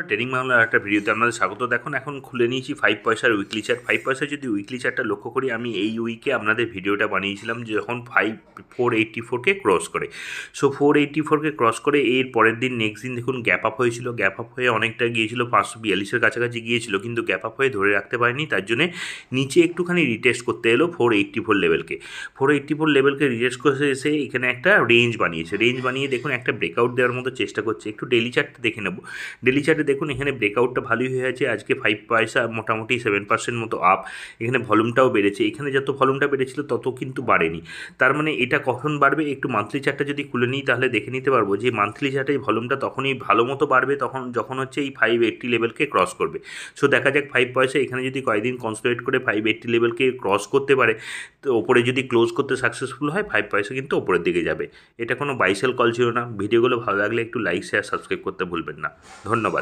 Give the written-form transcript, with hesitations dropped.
Trading বাংলার একটা ভিডিওতে আপনাদের স্বাগত। দেখুন এখন খুলে নিয়েছি 5 পয়সার উইকলি চার্ট। 5 পয়সার যদি উইকলি চার্টটা লক্ষ্য করি, আমি এই উইকে আপনাদের ভিডিওটা বানিয়েছিলাম যখন 484কে ক্রস করে। সো 484কে ক্রস করে এর পরের দিন নেক্সট দিন দেখুন গ্যাপ আপ হয়েছিল। গ্যাপ আপ হয়ে অনেকটা গিয়েছিল, 542-এর কাছাকাছি গিয়েছিল, কিন্তু গ্যাপ আপ হয়ে ধরে রাখতে পারেনি। তার জন্যে নিচে একটুখানি রিটেস্ট করতে এলো 484 লেভেলকে। 484 লেভেলকে রিটেস্ট করে এসে এখানে একটা রেঞ্জ বানিয়েছে। রেঞ্জ বানিয়ে দেখুন একটা ব্রেকআউট দেওয়ার মতো চেষ্টা করছে। একটু ডেলি চার্টটা দেখে নেব। ডেলি চার্টে দেখুন এখানে ব্রেকআউটটা ভালোই হয়ে আছে। আজকে 5 পয়সা মোটামুটি 7% মতো আপ। এখানে ভলিউমটাও বেড়েছে। এখানে যত ভলিউমটা বেড়েছিল তত কিন্তু বাড়েনি। তার মানে এটা কখন বাড়বে, একটু মান্থলি চার্টটা যদি খুলে নিই তাহলে দেখে নিতে পারবো যে মান্থলি চার্টে ভলিউমটা তখনই ভালো মতো বাড়বে যখন হচ্ছে এই 580 লেভেলকে ক্রস করবে। সো দেখা যাক 5 পয়সা এখানে যদি কয়েকদিন কনসোলিডেট করে 580 লেভেলকে ক্রস করতে পারে, তো ওপরে যদি ক্লোজ করতে সাকসেসফুল হয় 5 পয়সা কিন্তু ওপরের দিকে যাবে। এটা কোনো বাই সেল কল ছিল না। ভিডিওগুলো ভালো লাগলে একটু লাইক শেয়ার সাবস্ক্রাইব করতে ভুলবেন না। ধন্যবাদ।